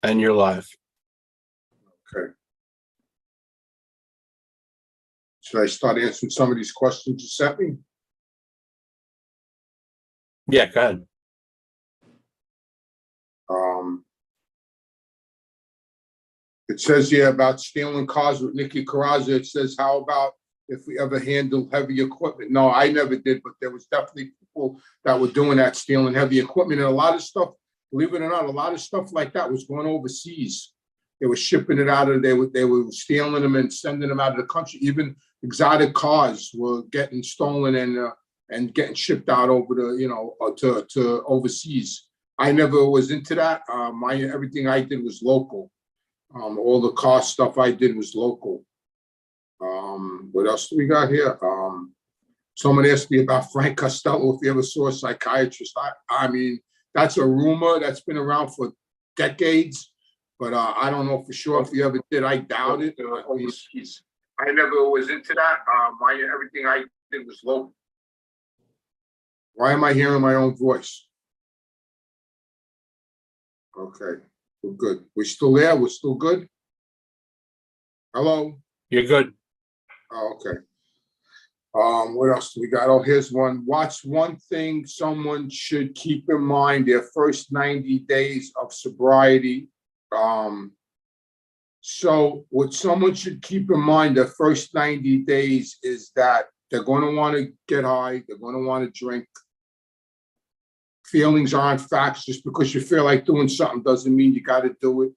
And you're live. Okay. Should I start answering some of these questions you sent me? Yeah, go ahead. It says here about stealing cars with Nicky Carrazza. It says, how about if we ever handled heavy equipment? No, I never did, but there was definitely people that were doing that, stealing heavy equipment. And a lot of stuff, believe it or not, a lot of stuff like that was going overseas. They were shipping it out of, they were stealing them and sending them out of the country. Even exotic cars were getting stolen and getting shipped out over the, to overseas. I never was into that. Everything I did was local. All the car stuff I did was local. What else do we got here? Someone asked me about Frank Costello, if he ever saw a psychiatrist. I mean, that's a rumor that's been around for decades, but I don't know for sure if he ever did. I doubt it. I never was into that. Everything I did was local. Why am I hearing my own voice? Okay, we're good. We're still there? We're still good? Hello? You're good. Oh, okay. What else do we got? Oh, here's one. What's one thing someone should keep in mind their first 90 days of sobriety? So what someone should keep in mind their first 90 days is that they're going to want to get high. They're going to want to drink. Feelings aren't facts. Just because you feel like doing something doesn't mean you got to do it.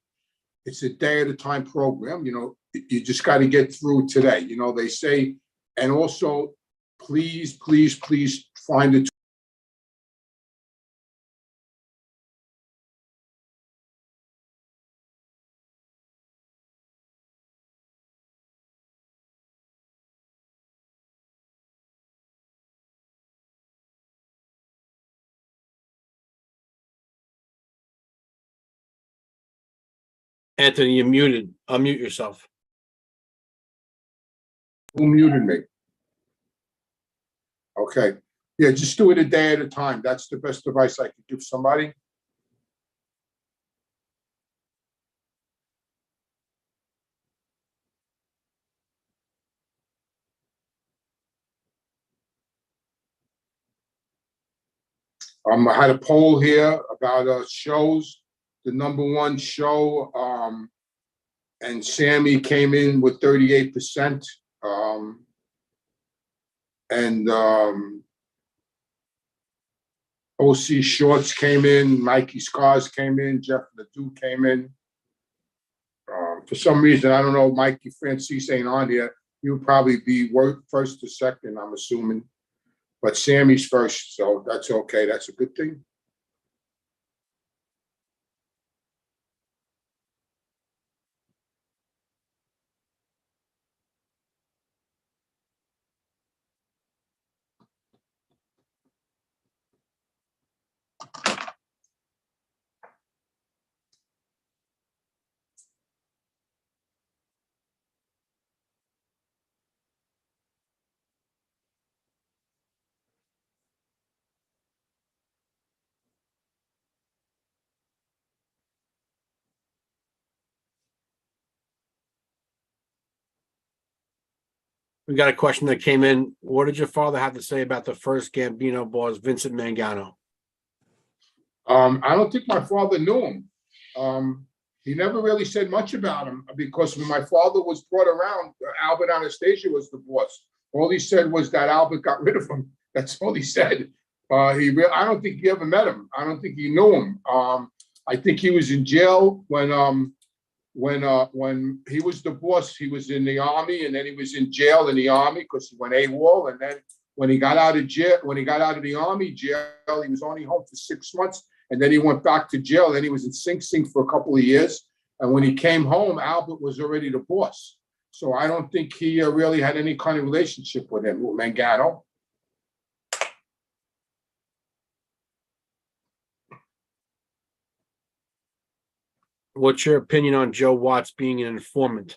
It's a day at a time program. You know, you just got to get through today. You know, they say, and also, please, please, please find it. Anthony, you're muted. Unmute yourself. Who muted me? Okay. Yeah, just do it a day at a time. That's the best advice I could give somebody. I had a poll here about shows. The '1 show, and Sammy came in with 38%. And OC Shorts came in, Mikey Scars came in, Jeff Ledoux came in. For some reason, I don't know, Mikey Francis ain't on here. He would probably be first or second, I'm assuming. But Sammy's first, so that's okay. That's a good thing. We got a question that came in. What did your father have to say about the first Gambino boss, Vincent Mangano? I don't think my father knew him. He never really said much about him because when my father was brought around, Albert Anastasia was the boss. All he said was that Albert got rid of him. That's all he said. I don't think he ever met him. I don't think he knew him. I think he was in jail when he was the boss. He was in the army, and then he was in jail in the army because he went AWOL. And then when he got out of jail, when he got out of the army jail, he was only home for 6 months. And then he went back to jail. Then he was in Sing Sing for a couple of years. And when he came home, Albert was already the boss. So I don't think he really had any kind of relationship with him, with Mangano. What's your opinion on Joe Watts being an informant?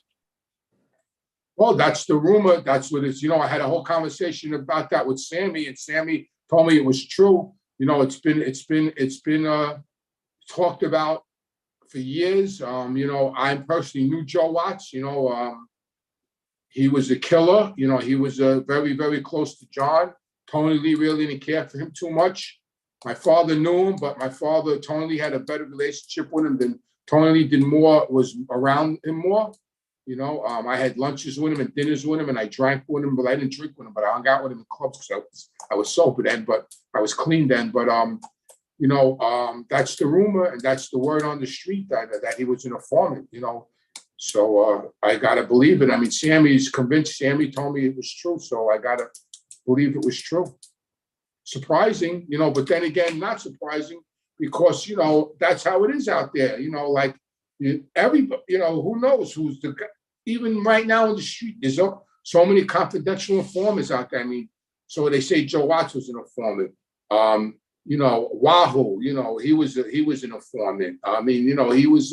Well, that's the rumor. That's what it's, I had a whole conversation about that with Sammy, and Sammy told me it was true. It's been talked about for years. I personally knew Joe Watts. He was a killer. He was very, very close to John. Tony Lee really didn't care for him too much. My father knew him, but Tony Lee had a better relationship with him than Tony Lee did more, was around him more. I had lunches with him and dinners with him, and I drank with him, but I didn't drink with him, but I hung out with him in clubs because I was sober then, but I was clean then. But that's the rumor, and that's the word on the street that he was an informant, So I gotta believe it. I mean, Sammy's convinced. Sammy told me it was true, so I gotta believe it was true. Surprising, but then again, not surprising because that's how it is out there. Everybody, who knows who's the guy? Even right now in the street, there's so many confidential informers out there. I mean, so they say Joe Watts was an informant. Wahoo, he was an informant. I mean, he was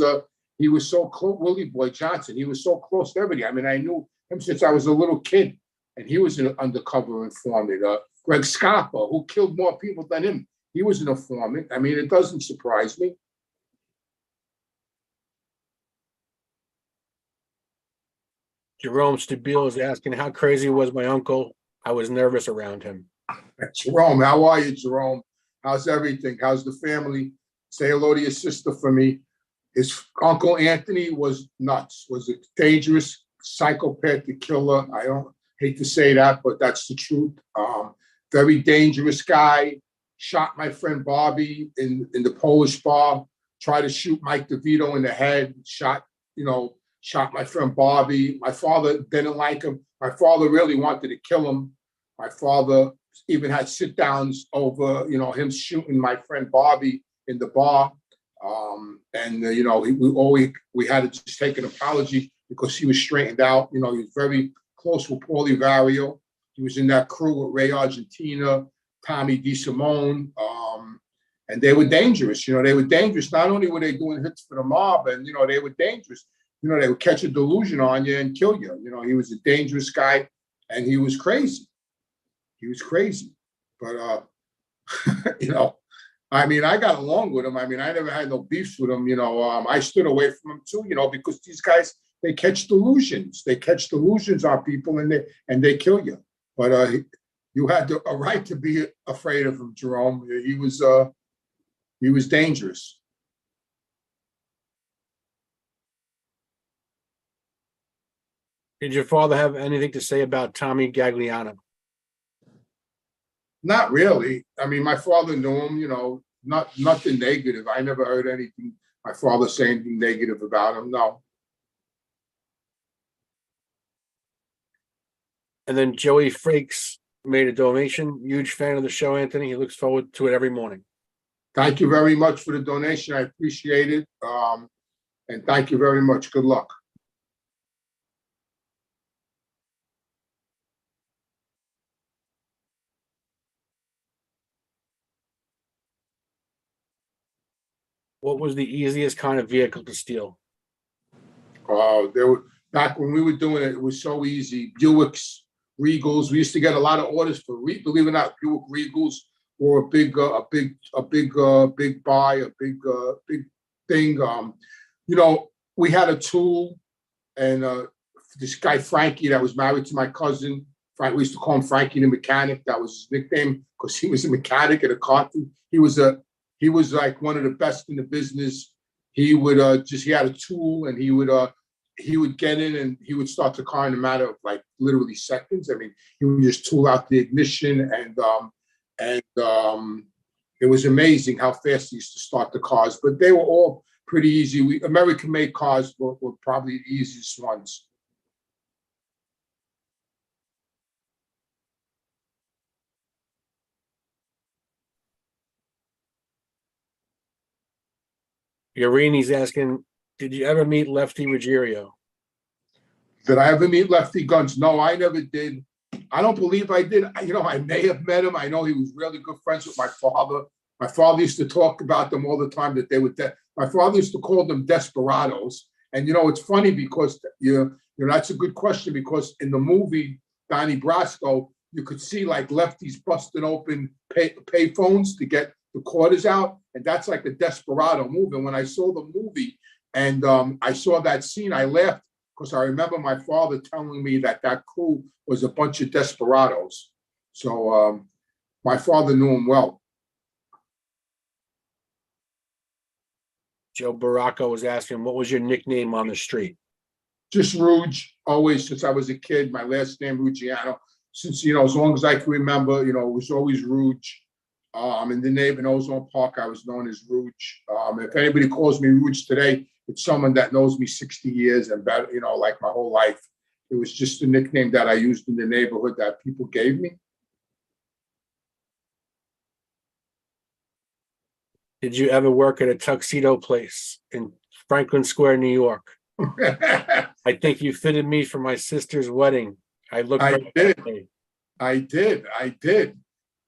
so close. Willie Boy Johnson, he was so close to everybody. I mean, I knew him since I was a little kid, and he was an undercover informant. Greg Scarpa, who killed more people than him, he was an informant. I mean, it doesn't surprise me. Jerome Stabile is asking, how crazy was my uncle? I was nervous around him. Jerome, how are you, Jerome? How's everything? How's the family? Say hello to your sister for me. His uncle Anthony was nuts, was a dangerous psychopathic killer. I don't hate to say that, but that's the truth. Very dangerous guy. Shot my friend Bobby in the Polish bar. Tried to shoot Mike DeVito in the head. Shot my friend Bobby. My father didn't like him. My father really wanted to kill him. My father even had sit downs over, him shooting my friend Bobby in the bar. We had to just take an apology because he was straightened out. He was very close with Paulie Vario. He was in that crew with Ray Argentina, Tommy DeSimone, and they were dangerous. They were dangerous. Not only were they doing hits for the mob, and they were dangerous. They would catch a delusion on you and kill you. He was a dangerous guy, and he was crazy. He was crazy, but I mean, I got along with him. I mean, I never had no beefs with him. I stood away from him too. Because these guys, they catch delusions. They catch delusions on people, and they kill you. But you had a right to be afraid of him, Jerome. He was dangerous. Did your father have anything to say about Tommy Gagliano? Not really. I mean, my father knew him, nothing negative. I never heard anything, my father say anything negative about him, no. And then Joey Frakes made a donation. Huge fan of the show, Anthony. He looks forward to it every morning. Thank you very much for the donation. I appreciate it. And thank you very much. Good luck. What was the easiest kind of vehicle to steal? There were, back when we were doing it, it was so easy. Buicks, Regals. We used to get a lot of orders for, believe it or not, Buick Regals were a big buy, a big thing. We had a tool, and this guy Frankie that was married to my cousin. Frank, we used to call him Frankie the mechanic. That was his nickname because he was a mechanic at a car thing. He was like one of the best in the business. He would he had a tool, and he would get in and he would start the car in a matter of like literally seconds. I mean, he would just tool out the ignition, and it was amazing how fast he used to start the cars. But they were all pretty easy. American-made cars were probably the easiest ones. Irini's asking, did you ever meet Lefty Ruggiero? Did I ever meet Lefty Guns? No, I never did. I don't believe I did. I may have met him. I know he was really good friends with my father. My father used to talk about them all the time, that they were my father used to call them desperados. And it's funny because that's a good question, because in the movie Donnie Brasco, you could see like Lefty's busting open pay phones to get the quarters out, And that's like a desperado move. And when I saw the movie and I saw that scene, I laughed because I remember my father telling me that that crew was a bunch of desperados. So my father knew him well. Joe Baracco was asking, what was your nickname on the street? Just Rouge, always since I was a kid. My last name, Ruggiano. Since, as long as I can remember, it was always Rouge. In the neighborhood in Ozone Park, I was known as Rouge. If anybody calls me Rouge today, it's someone that knows me 60 years and better, like my whole life. It was just a nickname that I used in the neighborhood that people gave me. Did you ever work at a tuxedo place in Franklin Square, New York? I think you fitted me for my sister's wedding. I did.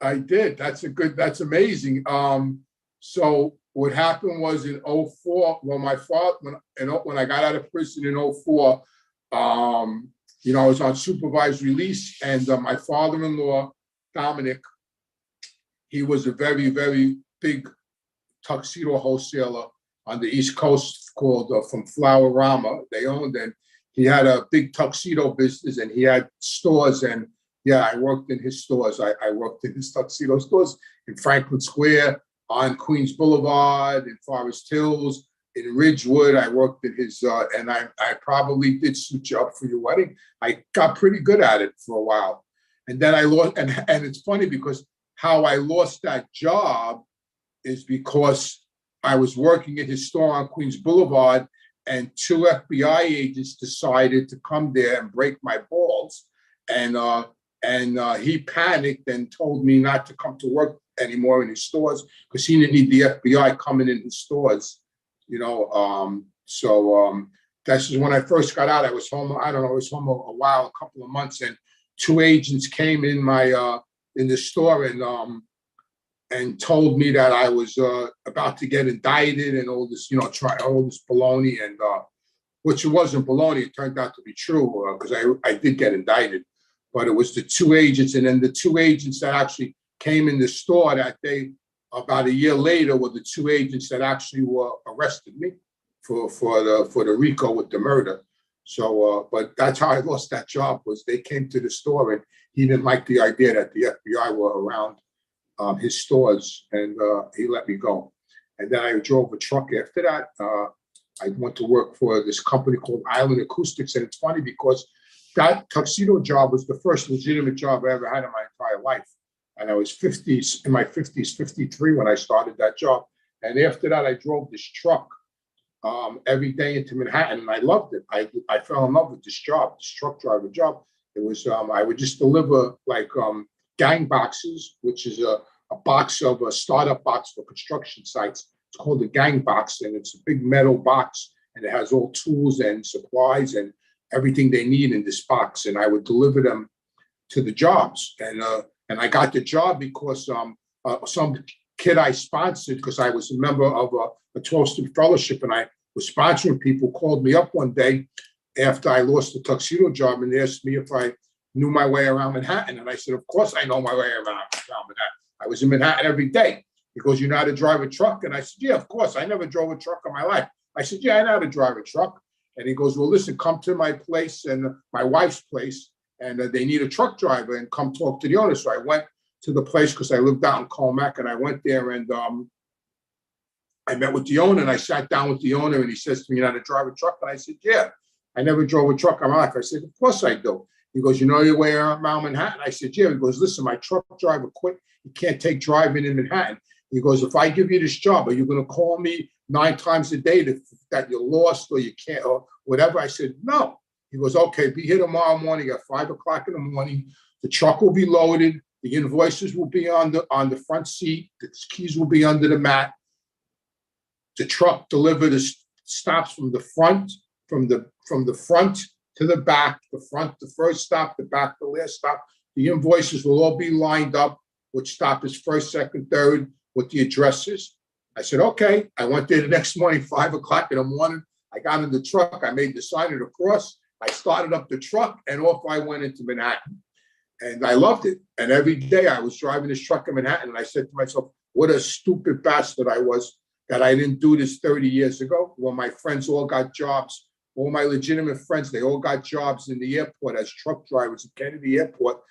That's amazing. So what happened was in 04, when my father, when I got out of prison in 04, I was on supervised release, and my father-in-law, Dominic, he was a very, very big tuxedo wholesaler on the East Coast called from Flower Rama. They owned it. He had a big tuxedo business and he had stores. And yeah, I worked in his stores. I worked in his tuxedo stores in Franklin Square, on Queens Boulevard, in Forest Hills, in Ridgewood. I worked in his, and I probably did suit you up for your wedding. I got pretty good at it for a while. And then I lost, and it's funny because how I lost that job is because I was working at his store on Queens Boulevard, and 2 FBI agents decided to come there and break my balls. And he panicked and told me not to come to work anymore in his stores because he didn't need the FBI coming in his stores, So this is when I first got out. I was home. I was home a while, a couple of months, and 2 agents came in in the store and told me that I was about to get indicted and all this, all this baloney, and which it wasn't baloney. It turned out to be true because I did get indicted, but it was the 2 agents, and then the 2 agents that actually came in the store that day, about a year later, were the 2 agents that actually arrested me for the RICO with the murder. So, but that's how I lost that job. Was they came to the store and he didn't like the idea that the FBI were around his stores, and he let me go. And then I drove a truck after that. I went to work for this company called Island Acoustics, and it's funny because that tuxedo job was the first legitimate job I ever had in my entire life. And I was in my 50s, 53 when I started that job. And after that, I drove this truck every day into Manhattan, and I loved it. I fell in love with this job, this truck driver job. It was I would just deliver like gang boxes, which is a box of a startup box for construction sites. It's called a gang box, and it's a big metal box, and it has all tools and supplies and everything they need in this box. And I would deliver them to the jobs. And I got the job because some kid I sponsored, because I was a member of a 12-step fellowship, and I was sponsoring people, called me up one day after I lost the tuxedo job and asked me if I knew my way around Manhattan. And I said, of course I know my way around Manhattan. I was in Manhattan every day. He goes, you know how to drive a truck? And I said, yeah, of course. I never drove a truck in my life. I said, yeah, I know how to drive a truck. And he goes, well, listen, come to my place and my wife's place, and they need a truck driver, and come talk to the owner. So I went to the place because I lived out in Colmac, and I went there and I met with the owner, and I sat down with the owner, and he says to me, you know how to drive a truck? And I said, yeah, I never drove a truck in my life. I said, of course I do. He goes, you know your way around Manhattan? I said, yeah. He goes, listen, my truck driver quit. He can't take driving in Manhattan. He goes, if I give you this job, are you going to call me 9 times a day that you're lost or you can't or whatever? I said, no. He goes, okay, be here tomorrow morning at 5 o'clock in the morning. The truck will be loaded. The invoices will be on the front seat. The keys will be under the mat. The truck delivered stops from the front, from the front to the back. The front, the first stop. The back, the last stop. The invoices will all be lined up. Which stop is first, second, third, with the addresses. I said, okay. I went there the next morning, 5 o'clock in the morning. I got in the truck. I made the sign of the cross. I started up the truck, and off I went into Manhattan. And I loved it. And every day I was driving this truck in Manhattan, and I said to myself, what a stupid bastard I was that I didn't do this 30 years ago when my friends all got jobs. All my legitimate friends, they all got jobs in the airport as truck drivers at Kennedy Airport.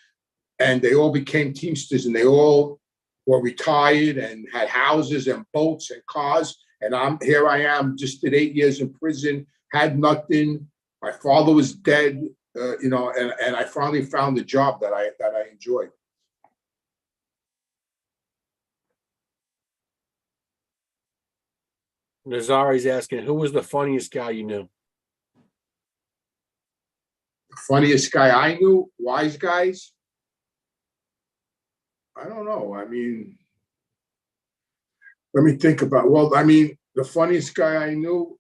And they all became Teamsters and they all were retired and had houses and boats and cars. And I am, just did 8 years in prison, had nothing. My father was dead, and I finally found the job that I enjoyed. Nazari's asking, who was the funniest guy you knew? The funniest guy I knew, wise guys. I don't know. I mean, let me think about. Well, I mean, the funniest guy I knew.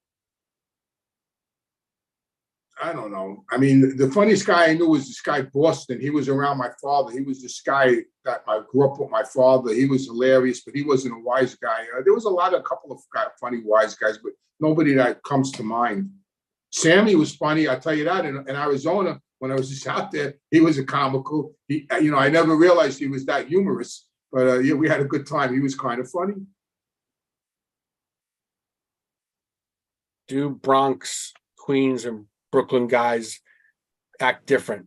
I don't know. I mean, the funniest guy I knew was this guy Boston. He was around my father. He was this guy that I grew up with my father. He was hilarious, but he wasn't a wise guy. There was a couple of funny wise guys, but nobody that comes to mind. Sammy was funny. I'll tell you that. In Arizona, when I was just out there, he was a comical. I never realized he was that humorous, but yeah, we had a good time. He was kind of funny. Do Bronx, Queens, and Brooklyn guys act different?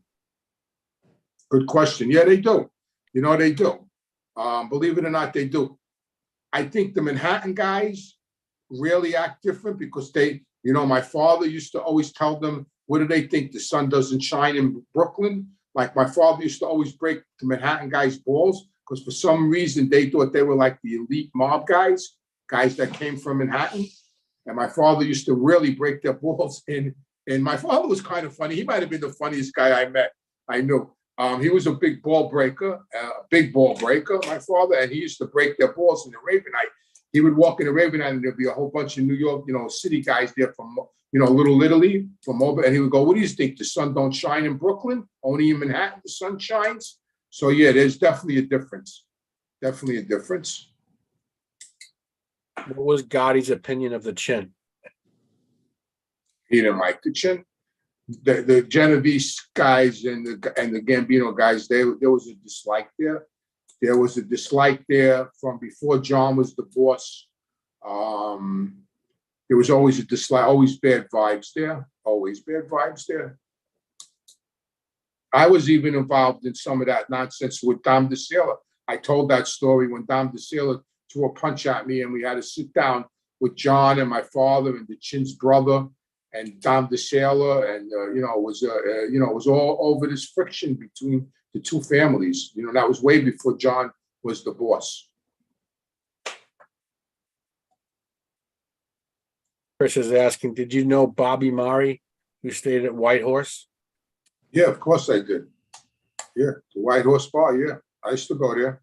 Good question. Yeah, they do. They do. Believe it or not, they do. I think the Manhattan guys really act different because my father used to always tell them, what do they think? The sun doesn't shine in Brooklyn? Like my father used to always break the Manhattan guys' balls because for some reason they thought they were like the elite mob guys that came from Manhattan. And my father used to really break their balls. And my father was kind of funny. He might have been the funniest guy I knew. He was a big ball breaker, my father, and he used to break their balls in the Raven Night. He would walk in the Raven Night and there'd be a whole bunch of New York, city guys there from, Little Italy, from Mobile. And he would go, what do you think? The sun don't shine in Brooklyn? Only in Manhattan the sun shines? So yeah, there's definitely a difference. Definitely a difference. What was Gotti's opinion of the chin? He didn't like the chin. The Genovese guys and the Gambino guys, there was a dislike there. There was a dislike there from before John was the boss. There was always a dislike, always bad vibes there. Always bad vibes there. I was even involved in some of that nonsense with Dom DeSailor. I told that story when Dom DeSailor threw a punch at me and we had to sit down with John and my father and the Chin's brother and Dom DeSailor, and it was all over this friction between the two families. That was way before John was the boss. Chris is asking, did you know Bobby Mari, who stayed at White Horse? Yeah, of course I did. Yeah, the White Horse Bar. Yeah, I used to go there.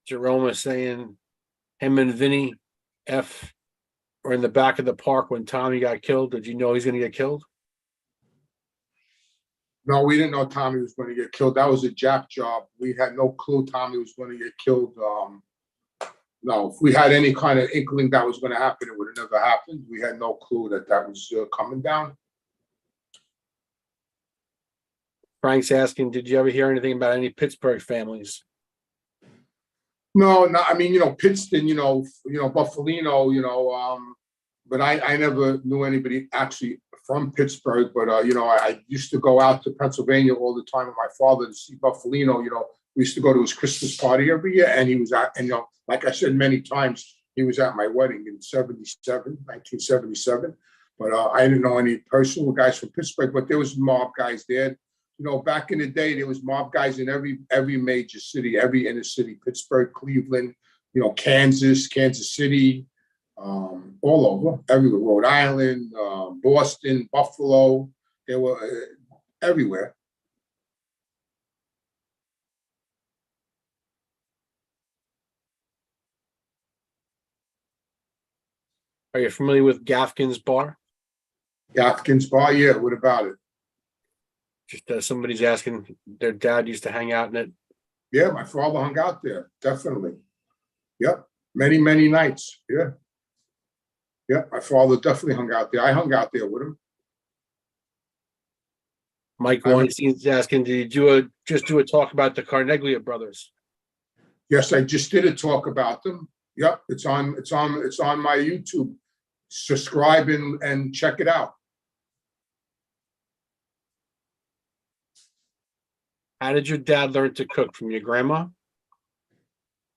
Jerome is saying him and Vinny F were in the back of the park when Tommy got killed. Did you know he's going to get killed? No, we didn't know Tommy was going to get killed. That was a Jap job. We had no clue Tommy was going to get killed. No, if we had any kind of inkling that was going to happen, it would have never happened. We had no clue that was coming down. Frank's asking, did you ever hear anything about any Pittsburgh families? No. I mean, Pittston, Buffalino, but I never knew anybody actually from Pittsburgh. But I used to go out to Pennsylvania all the time with my father to see Buffalino. We used to go to his Christmas party every year, and he was at, and like I said many times, he was at my wedding in 1977. But I didn't know any personal guys from Pittsburgh, but there was mob guys there. Back in the day, there was mob guys in every major city, every inner city, Pittsburgh, Cleveland, Kansas City, all over, everywhere, Rhode Island, Boston, Buffalo, they were everywhere. Are you familiar with Gafkin's Bar? Gafkin's Bar, yeah, what about it? Just somebody's asking, their dad used to hang out in it. Yeah, my father hung out there, definitely. Yep, many, many nights, yeah. Yeah, my father definitely hung out there. I hung out there with him. Mike I- Weinstein's asking, did you just do a talk about the Carneglia brothers? Yes, I just did a talk about them. Yep, it's on my YouTube. Subscribe and check it out. How did your dad learn to cook? From your grandma?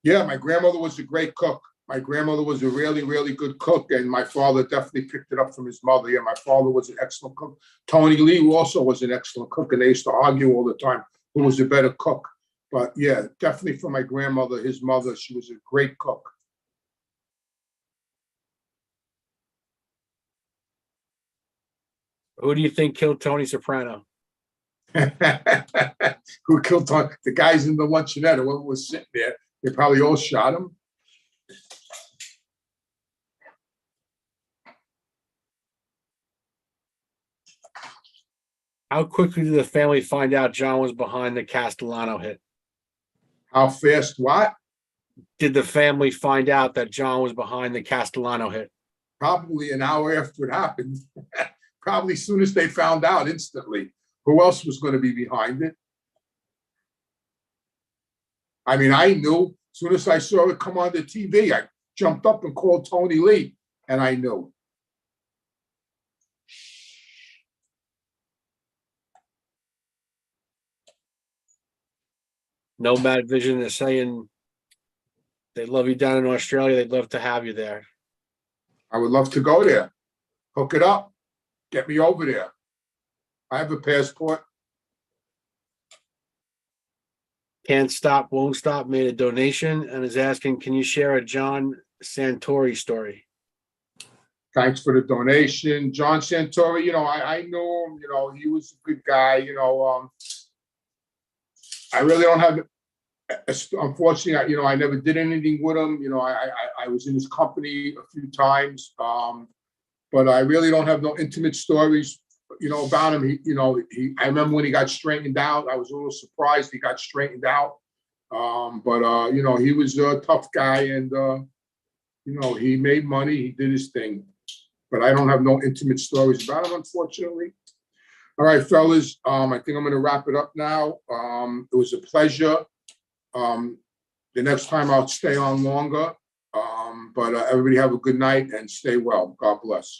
Yeah, my grandmother was a great cook. My grandmother was a really, really good cook, and my father definitely picked it up from his mother. Yeah, my father was an excellent cook. Tony Lee also was an excellent cook, and they used to argue all the time who was a better cook. But yeah, definitely from my grandmother, his mother, she was a great cook. Who do you think killed Tony Soprano? Who killed Tony? The guys in the luncheonette, whoever was sitting there, they probably all shot him. How quickly did the family find out John was behind the Castellano hit? How fast? What? Did the family find out that John was behind the Castellano hit? Probably an hour after it happened. Probably as soon as they found out, instantly. Who else was going to be behind it? I mean, I knew as soon as I saw it come on the TV, I jumped up and called Tony Lee, and I knew. Nomad Vision is saying they love you down in Australia. They'd love to have you there. I would love to go there. Hook it up. Get me over there. I have a passport. Can't Stop, Won't Stop made a donation and is asking, can you share a John Santoro story? Thanks for the donation. John Santoro, I knew him, he was a good guy, I really don't have, unfortunately, I never did anything with him. I was in his company a few times, but I really don't have no intimate stories, about him. I remember when he got straightened out, I was a little surprised he got straightened out. But he was a tough guy, and he made money, he did his thing. But I don't have no intimate stories about him, unfortunately. All right, fellas, I think I'm going to wrap it up now. It was a pleasure. The next time I'll stay on longer. But everybody have a good night and stay well. God bless.